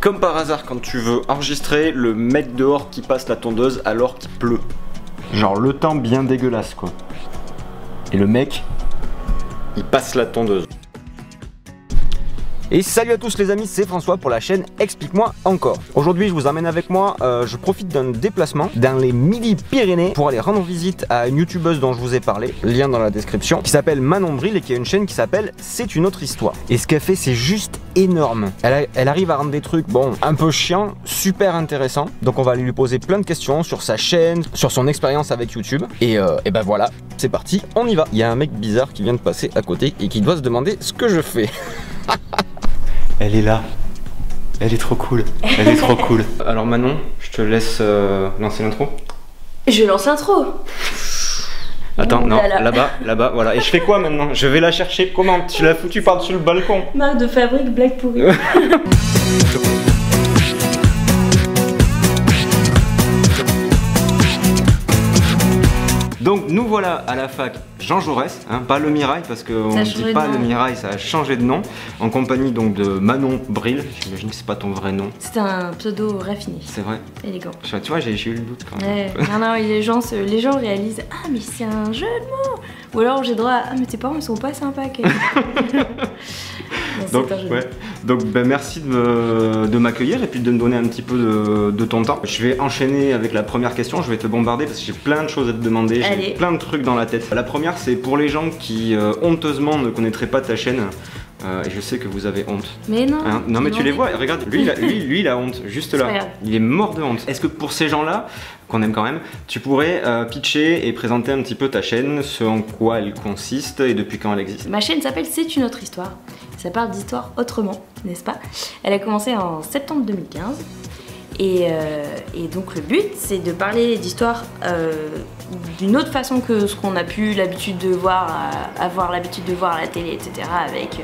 comme par hasard, quand tu veux enregistrer, le mec dehors qui passe la tondeuse alors qu'il pleut. Genre le temps bien dégueulasse quoi. Et le mec, il passe la tondeuse. Et salut à tous les amis, c'est François pour la chaîne Explique-moi encore. Aujourd'hui je vous emmène avec moi, je profite d'un déplacement dans les Midi-Pyrénées pour aller rendre visite à une youtubeuse dont je vous ai parlé, lien dans la description, qui s'appelle Manon Bril et qui a une chaîne qui s'appelle C'est une autre histoire. Et ce qu'elle fait c'est juste énorme. Elle arrive à rendre des trucs, bon, un peu chiants, super intéressants. Donc on va aller lui poser plein de questions sur sa chaîne, sur son expérience avec YouTube. Et ben voilà, c'est parti, on y va. Il y a un mec bizarre qui vient de passer à côté et qui doit se demander ce que je fais. Elle est là. Elle est trop cool. Elle est trop cool. Alors Manon, je te laisse lancer l'intro. Je lance l'intro. Attends, non, là-bas, voilà. Et je fais quoi maintenant? Je vais la chercher. Comment? Tu l'as foutu par-dessus le balcon? Marque de fabrique blague pourrie. Donc nous voilà à la fac Jean Jaurès, hein, pas le Mirail parce qu'on ne dit pas le Mirail, ça a changé de nom, en compagnie donc de Manon Bril. J'imagine que c'est pas ton vrai nom. C'est un pseudo raffiné. C'est vrai. Élégant. Tu vois, j'ai eu le doute quand même. Ouais. Non, les gens réalisent « Ah mais c'est un jeu de mots !» Ou alors j'ai droit à « Ah mais tes parents ils sont pas sympas quand même. » Donc ben, merci de m'accueillir et puis de me donner un petit peu de ton temps. Je vais enchaîner avec la première question, je vais te bombarder parce que j'ai plein de choses à te demander, j'ai plein de trucs dans la tête. La première c'est pour les gens qui honteusement ne connaîtraient pas ta chaîne. Et je sais que vous avez honte. Mais non. Hein, non mais tu les vois, regarde, lui il a honte, juste là. Il est mort de honte. Est-ce que pour ces gens-là, qu'on aime quand même, tu pourrais pitcher et présenter un petit peu ta chaîne, ce en quoi elle consiste et depuis quand elle existe? Ma chaîne s'appelle C'est une autre histoire. Ça parle d'histoire autrement, n'est-ce pas? Elle a commencé en septembre 2015. Et donc le but c'est de parler d'histoire d'une autre façon que ce qu'on a pu l'habitude de voir, avoir l'habitude de voir à la télé, etc. Avec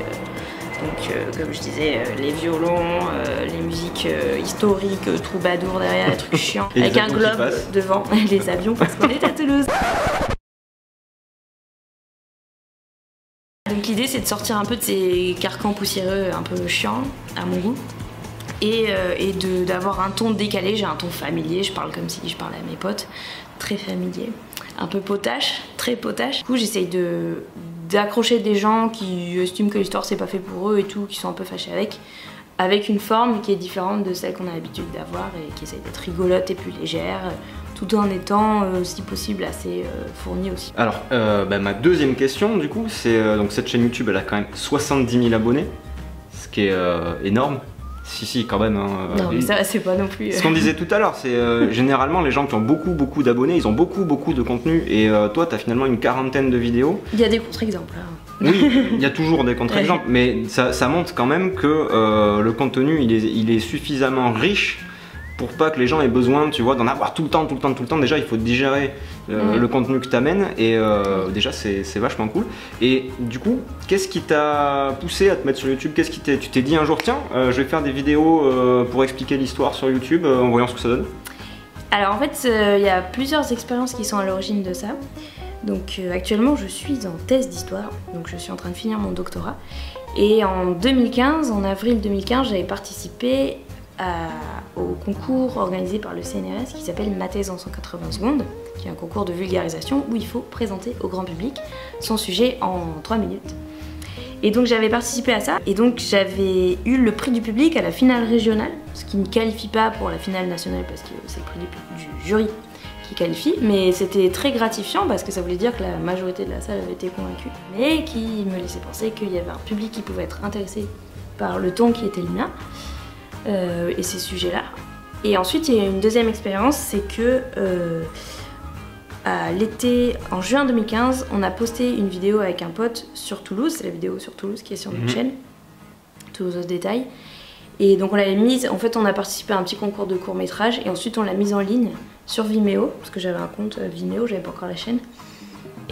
comme je disais, les violons, les musiques historiques, troubadours derrière, les trucs chiants, avec un globe devant, les avions parce qu'on est à Toulouse. Donc l'idée c'est de sortir un peu de ces carcans poussiéreux un peu chiants à mon goût. Et d'avoir un ton décalé, j'ai un ton familier, je parle comme si je parlais à mes potes, très familier, un peu potache, très potache. Du coup j'essaye d'accrocher des gens qui estiment que l'histoire c'est pas fait pour eux et tout, qui sont un peu fâchés avec une forme qui est différente de celle qu'on a l'habitude d'avoir et qui essaye d'être rigolote et plus légère, tout en étant si possible assez fournie aussi. Alors ma deuxième question du coup, c'est donc cette chaîne YouTube elle a quand même 70 000 abonnés, ce qui est énorme. Si, quand même. Hein, non, mais ça, c'est pas non plus. Ce qu'on disait tout à l'heure, c'est généralement les gens qui ont beaucoup d'abonnés, ils ont beaucoup de contenu. Et toi, t'as finalement une quarantaine de vidéos. Il y a des contre-exemples. Hein. Oui, il y a toujours des contre-exemples, mais ça montre quand même que le contenu, il est suffisamment riche pour pas que les gens aient besoin, tu vois, d'en avoir tout le temps. Déjà, il faut digérer le contenu que tu amènes et déjà, c'est vachement cool. Et du coup, qu'est-ce qui t'a poussé à te mettre sur YouTube? Qu'est-ce qui tu t'es dit un jour, tiens, je vais faire des vidéos pour expliquer l'histoire sur YouTube en voyant ce que ça donne? Alors en fait, il y a plusieurs expériences qui sont à l'origine de ça. Donc actuellement, je suis en thèse d'histoire, donc je suis en train de finir mon doctorat. Et en 2015, en avril 2015, j'avais participé au concours organisé par le CNRS qui s'appelle Ma thèse en 180 secondes, qui est un concours de vulgarisation où il faut présenter au grand public son sujet en 3 minutes. Et donc j'avais participé à ça, et donc j'avais eu le prix du public à la finale régionale, ce qui ne qualifie pas pour la finale nationale parce que c'est le prix du jury qui qualifie, mais c'était très gratifiant parce que ça voulait dire que la majorité de la salle avait été convaincue, mais qui me laissait penser qu'il y avait un public qui pouvait être intéressé par le ton qui était le mien. Et ces sujets-là. Et ensuite, il y a une deuxième expérience, c'est que à l'été, en juin 2015, on a posté une vidéo avec un pote sur Toulouse, c'est la vidéo sur Toulouse qui est sur notre chaîne, Toulouse au détail. Et donc on l'avait mise, en fait on a participé à un petit concours de court-métrage et ensuite on l'a mise en ligne sur Vimeo, parce que j'avais un compte Vimeo, j'avais pas encore la chaîne.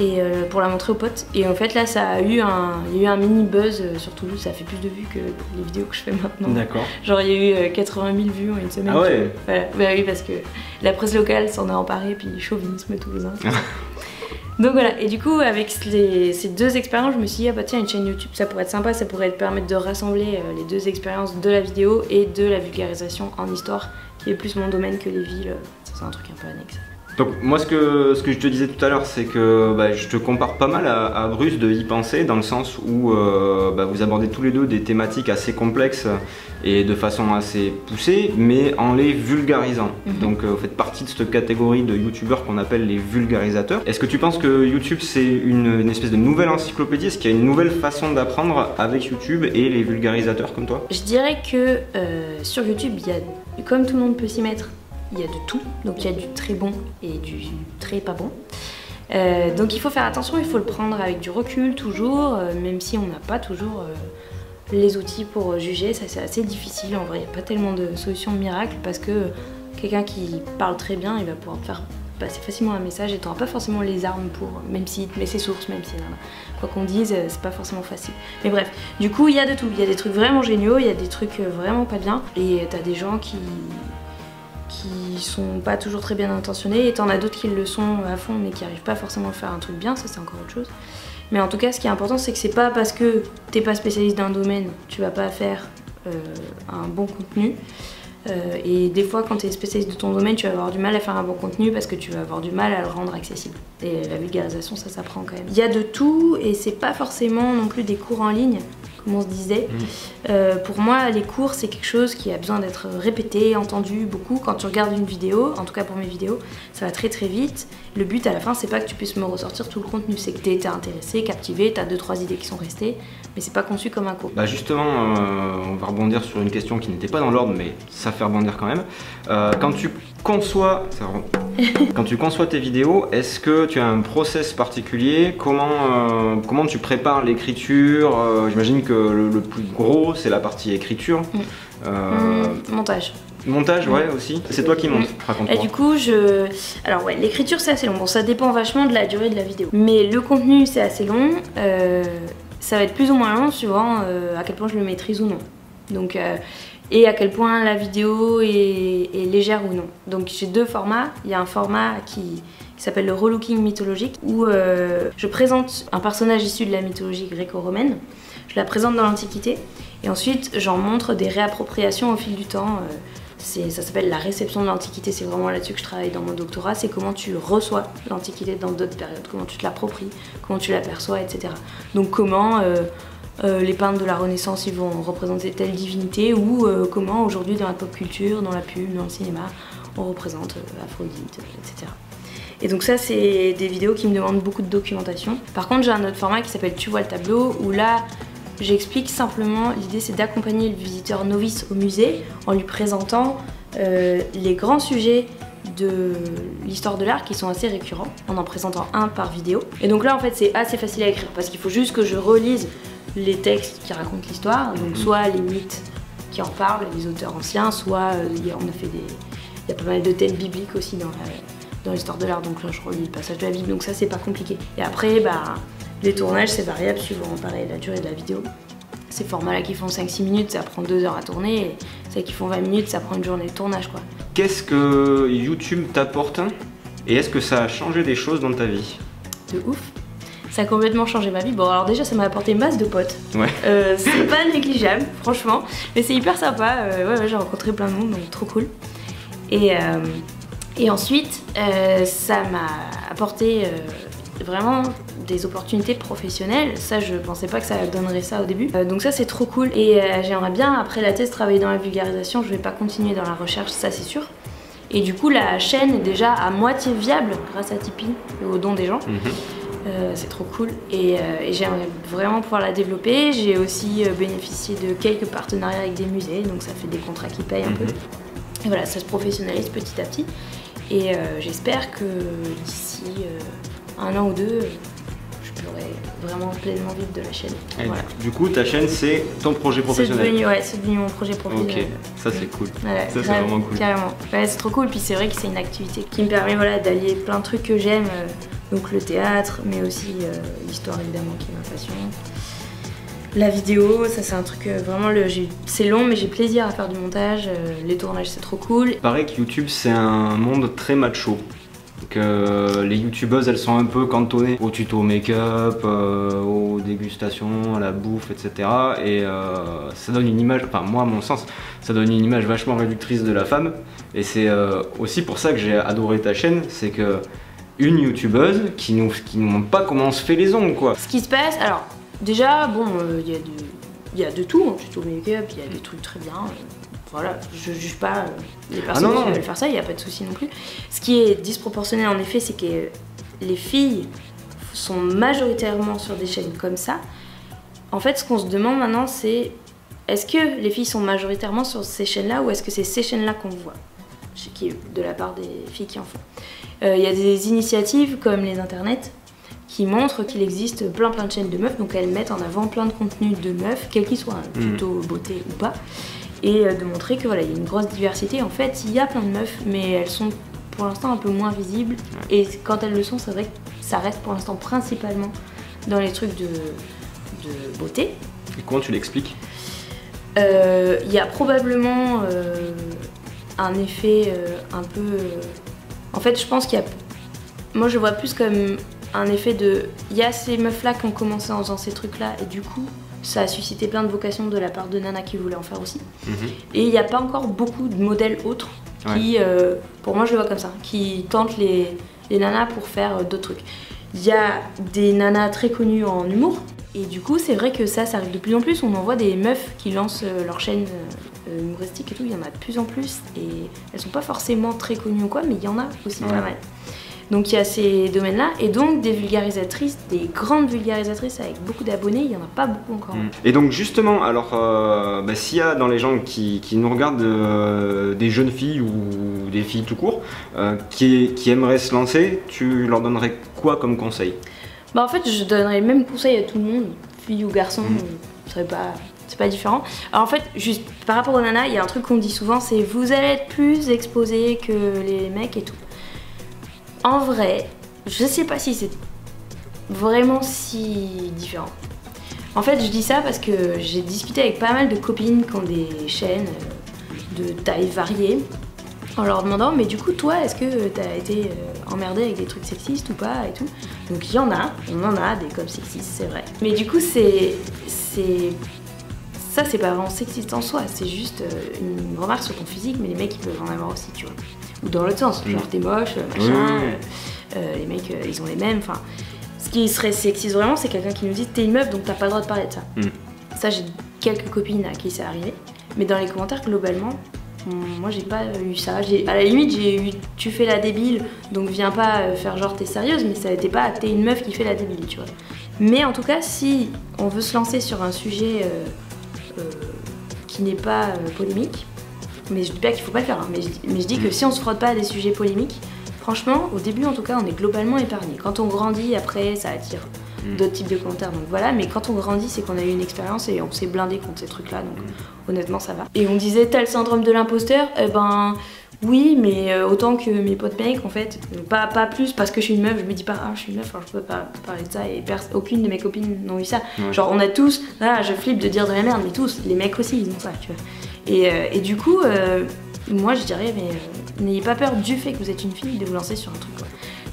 Et pour la montrer aux potes. Et en fait là il y a eu un mini buzz sur Toulouse, ça fait plus de vues que les vidéos que je fais maintenant. D'accord. Genre il y a eu 80 000 vues en une semaine. Ah ouais. Voilà. Bah oui, parce que la presse locale s'en a emparé, puis chauvinisme toulousain. Donc voilà, et du coup avec ces deux expériences, je me suis dit ah bah tiens, une chaîne YouTube ça pourrait être sympa, ça pourrait te permettre de rassembler les deux expériences de la vidéo et de la vulgarisation en histoire, qui est plus mon domaine que les villes, c'est un truc un peu annexe. Donc moi ce que je te disais tout à l'heure, c'est que je te compare pas mal à Bruce de Y Penser, dans le sens où vous abordez tous les deux des thématiques assez complexes et de façon assez poussée, mais en les vulgarisant. Donc vous faites partie de cette catégorie de youtubeurs qu'on appelle les vulgarisateurs. Est-ce que tu penses que YouTube c'est une espèce de nouvelle encyclopédie? Est-ce qu'il y a une nouvelle façon d'apprendre avec YouTube et les vulgarisateurs comme toi? Je dirais que sur YouTube, il y a, comme tout le monde peut s'y mettre, il y a de tout, donc il y a du très bon et du très pas bon. Donc il faut faire attention, il faut le prendre avec du recul toujours, même si on n'a pas toujours les outils pour juger, ça c'est assez difficile en vrai, il n'y a pas tellement de solutions miracle parce que quelqu'un qui parle très bien, il va pouvoir te faire passer facilement un message et tu n'auras pas forcément les armes pour, même s'il te met ses sources, même si quoi qu'on dise, c'est pas forcément facile. Mais bref, du coup il y a de tout, il y a des trucs vraiment géniaux, il y a des trucs vraiment pas bien et t'as des gens qui sont pas toujours très bien intentionnés et t'en as d'autres qui le sont à fond mais qui arrivent pas forcément à faire un truc bien, ça c'est encore autre chose. Mais en tout cas ce qui est important c'est que c'est pas parce que t'es pas spécialiste d'un domaine, tu vas pas faire un bon contenu. Et des fois quand tu es spécialiste de ton domaine tu vas avoir du mal à faire un bon contenu parce que tu vas avoir du mal à le rendre accessible. Et la vulgarisation ça s'apprend quand même. Il y a de tout et c'est pas forcément non plus des cours en ligne comme on se disait. Pour moi les cours c'est quelque chose qui a besoin d'être répété, entendu beaucoup. Quand tu regardes une vidéo, en tout cas pour mes vidéos, ça va très très vite. Le but à la fin c'est pas que tu puisses me ressortir tout le contenu, c'est que tu été intéressé, captivé, tu as 2-3 idées qui sont restées, mais c'est pas conçu comme un cours. Justement, on va rebondir sur une question qui n'était pas dans l'ordre mais ça fait rebondir quand même. Quand tu conçois tes vidéos, est-ce que tu as un process particulier? Comment tu prépares l'écriture? J'imagine que le plus gros c'est la partie écriture. Montage. Montage, ouais, aussi. C'est toi qui montes, raconte-moi. Et du coup, alors ouais, l'écriture c'est assez long. Bon, ça dépend vachement de la durée de la vidéo. Mais le contenu c'est assez long. Ça va être plus ou moins long suivant à quel point je le maîtrise ou non. Donc, et à quel point la vidéo est légère ou non. Donc j'ai deux formats. Il y a un format qui s'appelle le relooking mythologique où je présente un personnage issu de la mythologie gréco-romaine. Je la présente dans l'Antiquité et ensuite j'en montre des réappropriations au fil du temps. Ça s'appelle la réception de l'Antiquité, c'est vraiment là-dessus que je travaille dans mon doctorat, c'est comment tu reçois l'Antiquité dans d'autres périodes, comment tu te l'appropries, comment tu l'aperçois, etc. Donc comment les peintres de la Renaissance ils vont représenter telle divinité ou comment aujourd'hui dans la pop culture, dans la pub, dans le cinéma, on représente Aphrodite, etc. Et donc ça c'est des vidéos qui me demandent beaucoup de documentation. Par contre j'ai un autre format qui s'appelle Tu vois le tableau où là j'explique simplement, l'idée c'est d'accompagner le visiteur novice au musée en lui présentant les grands sujets de l'histoire de l'art qui sont assez récurrents, en présentant un par vidéo. Et donc là en fait c'est assez facile à écrire parce qu'il faut juste que je relise les textes qui racontent l'histoire, donc soit les mythes qui en parlent, les auteurs anciens, soit il y a pas mal de thèmes bibliques aussi dans l'histoire de l'art, donc là je relis le passage de la Bible, donc ça c'est pas compliqué. Et après les tournages c'est variable suivant pareil la durée de la vidéo. Ces formats-là qui font 5-6 minutes, ça prend 2 heures à tourner, et celles qui font 20 minutes, ça prend une journée de tournage quoi. Qu'est-ce que YouTube t'apporte et est-ce que ça a changé des choses dans ta vie? De ouf. Ça a complètement changé ma vie. Bon alors déjà ça m'a apporté masse de potes. Ouais. C'est pas négligeable franchement, mais c'est hyper sympa. Ouais, j'ai rencontré plein de monde donc trop cool. Et ensuite ça m'a apporté vraiment des opportunités professionnelles. Ça je pensais pas que ça donnerait ça au début. Donc ça c'est trop cool. Et j'aimerais bien après la thèse travailler dans la vulgarisation. Je vais pas continuer dans la recherche, ça c'est sûr. Et du coup la chaîne est déjà à moitié viable grâce à Tipeee et aux dons des gens. C'est trop cool et j'aimerais vraiment pouvoir la développer. J'ai aussi bénéficié de quelques partenariats avec des musées, donc ça fait des contrats qui payent un peu. Et voilà, ça se professionnalise petit à petit et j'espère que d'ici 1 an ou 2, je pourrai vraiment pleinement vivre de la chaîne. Voilà. Du coup, ta chaîne c'est ton projet professionnel? C'est devenu mon projet professionnel. Ok, ça c'est cool. Ouais, ça c'est vraiment cool. Carrément. Ouais, c'est trop cool, puis c'est vrai que c'est une activité qui me permet d'allier plein de trucs que j'aime. Donc le théâtre, mais aussi l'histoire évidemment qui est ma passion. La vidéo, ça c'est un truc vraiment, c'est long mais j'ai plaisir à faire du montage, les tournages c'est trop cool. Il paraît que YouTube c'est un monde très macho. que les youtubeuses elles sont un peu cantonnées aux tutos make-up, aux dégustations, à la bouffe, etc. Et ça donne une image, enfin moi à mon sens, ça donne une image vachement réductrice de la femme. Et c'est aussi pour ça que j'ai adoré ta chaîne, c'est que une youtubeuse qui nous montre pas comment on se fait les ongles quoi. Ce qui se passe, alors déjà bon, il y a de tout, hein, tuto make-up, il y a des trucs très bien. Voilà, je juge pas les personnes qui veulent faire ça, il n'y a pas de souci non plus. Ce qui est disproportionné en effet, c'est que les filles sont majoritairement sur des chaînes comme ça. En fait, ce qu'on se demande maintenant, c'est est-ce que les filles sont majoritairement sur ces chaînes-là ou est-ce que c'est ces chaînes-là qu'on voit de la part des filles qui en font. Il y a des initiatives comme les internets qui montrent qu'il existe plein de chaînes de meufs, donc elles mettent en avant plein de contenus de meufs, quel qu'il soit, plutôt beauté ou pas. Et de montrer que voilà, il y a une grosse diversité. En fait, il y a plein de meufs, mais elles sont pour l'instant un peu moins visibles. Et quand elles le sont, c'est vrai que ça reste pour l'instant principalement dans les trucs de beauté. Et comment tu l'expliques? Il y a probablement un effet un peu... En fait, je pense qu'il y a... Moi, je vois plus comme un effet de... Il y a ces meufs-là qui ont commencé en faisant ces trucs-là, et du coup... Ça a suscité plein de vocations de la part de nanas qui voulaient en faire aussi. Et il n'y a pas encore beaucoup de modèles autres qui, pour moi je le vois comme ça, qui tentent les nanas pour faire d'autres trucs. Il y a des nanas très connues en humour. Et du coup c'est vrai que ça arrive de plus en plus. On en voit des meufs qui lancent leur chaîne humoristique et tout. Il y en a de plus en plus. Et elles sont pas forcément très connues ou quoi, mais il y en a aussi pas mal. Donc il y a ces domaines-là, et donc des vulgarisatrices, des grandes vulgarisatrices avec beaucoup d'abonnés, il n'y en a pas beaucoup encore. Et donc justement, alors s'il y a dans les gens qui nous regardent des jeunes filles ou des filles tout court qui aimeraient se lancer, tu leur donnerais quoi comme conseil? Bah en fait je donnerais le même conseil à tout le monde, fille ou garçon, c'est pas différent. Alors en fait, juste par rapport aux nanas, il y a un truc qu'on dit souvent, c'est vous allez être plus exposés que les mecs et tout. En vrai, je sais pas si c'est vraiment si différent. En fait, je dis ça parce que j'ai discuté avec pas mal de copines qui ont des chaînes de taille variée en leur demandant mais du coup toi est-ce que t'as été emmerdée avec des trucs sexistes ou pas et tout. Donc il y en a, on en a des coms sexistes, c'est vrai. Mais du coup ça c'est pas vraiment sexiste en soi, c'est juste une remarque sur ton physique, mais les mecs ils peuvent en avoir aussi, tu vois. Ou dans l'autre sens, genre t'es moche, machin, les mecs ils ont les mêmes, enfin... Ce qui serait sexiste vraiment, c'est quelqu'un qui nous dit t'es une meuf donc t'as pas le droit de parler de ça. Ça j'ai quelques copines à qui c'est arrivé, mais dans les commentaires globalement, moi j'ai pas eu ça. À la limite j'ai eu tu fais la débile donc viens pas faire genre t'es sérieuse, mais ça n'était pas t'es une meuf qui fait la débile, tu vois. Mais en tout cas si on veut se lancer sur un sujet qui n'est pas polémique, mais je dis pas qu'il faut pas le faire, hein, mais je dis que si on se frotte pas à des sujets polémiques, franchement, au début en tout cas, on est globalement épargné. Quand on grandit, après, ça attire d'autres types de commentaires, donc voilà. Mais quand on grandit, c'est qu'on a eu une expérience et on s'est blindé contre ces trucs-là, donc honnêtement, ça va. Et on disait, t'as le syndrome de l'imposteur, eh ben oui, mais autant que mes potes mecs, en fait. Pas plus, parce que je suis une meuf, je me dis pas, ah, je suis une meuf, alors je peux pas parler de ça, et aucune de mes copines n'ont eu ça. Genre, on a tous, là, je flippe de dire de la merde, mais tous, les mecs aussi, ils ont ça, tu vois. Et du coup, moi je dirais, mais n'ayez pas peur du fait que vous êtes une fille de vous lancer sur un truc, quoi.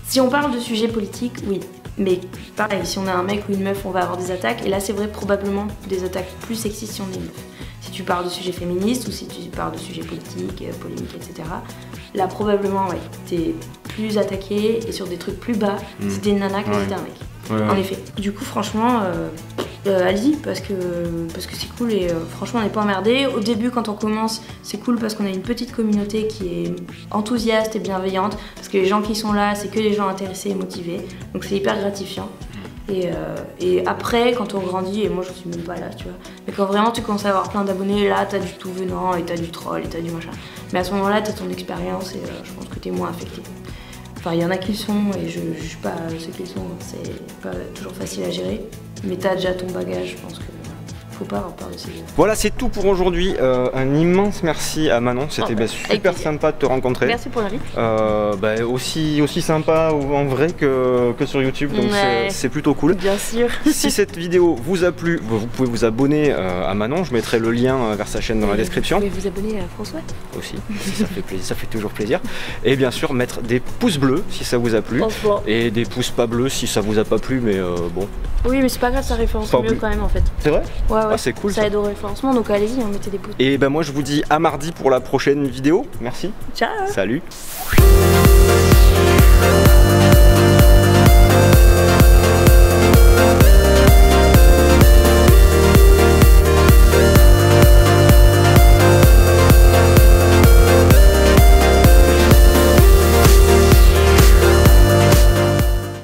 Si on parle de sujets politiques, oui, mais pareil, si on a un mec ou une meuf, on va avoir des attaques, et là c'est vrai probablement des attaques plus sexistes si on est une meuf. Si tu parles de sujets féministes ou si tu parles de sujets politiques, polémiques, etc., là probablement, ouais, t'es plus attaqué et sur des trucs plus bas si t'es une nana que si t'es un mec. En effet. Du coup, franchement, allez-y parce que c'est cool et franchement, on n'est pas emmerdé. Au début, quand on commence, c'est cool parce qu'on a une petite communauté qui est enthousiaste et bienveillante. Parce que les gens qui sont là, c'est que des gens intéressés et motivés. Donc c'est hyper gratifiant. Et après, quand on grandit, et moi je suis même pas là, tu vois, mais quand vraiment tu commences à avoir plein d'abonnés, là t'as du tout venant et t'as du troll et t'as du machin. Mais à ce moment-là, t'as ton expérience et je pense que t'es moins affecté. Enfin, il y en a qui le sont et je juge pas ceux qui le sont, c'est pas toujours facile à gérer. Mais t'as déjà ton bagage, je pense que faut pas avoir peur de ces jeux. Voilà, c'est tout pour aujourd'hui. Un immense merci à Manon, c'était super sympa de te rencontrer. Merci pour l'invite. Aussi sympa en vrai que sur YouTube, donc c'est plutôt cool. Bien sûr. Si cette vidéo vous a plu, vous pouvez vous abonner à Manon, je mettrai le lien vers sa chaîne dans la description. Vous pouvez vous abonner à François aussi, ça fait plaisir, ça fait toujours plaisir. Et bien sûr mettre des pouces bleus si ça vous a plu, et des pouces pas bleus si ça vous a pas plu, mais bon. Oui, mais c'est pas grave, ça référence mieux quand même en fait. C'est vrai? Ouais. Ah, c'est cool. Ça aide au référencement, donc allez-y, mettez des pouces. Et ben moi je vous dis à mardi pour la prochaine vidéo. Merci. Ciao. Salut.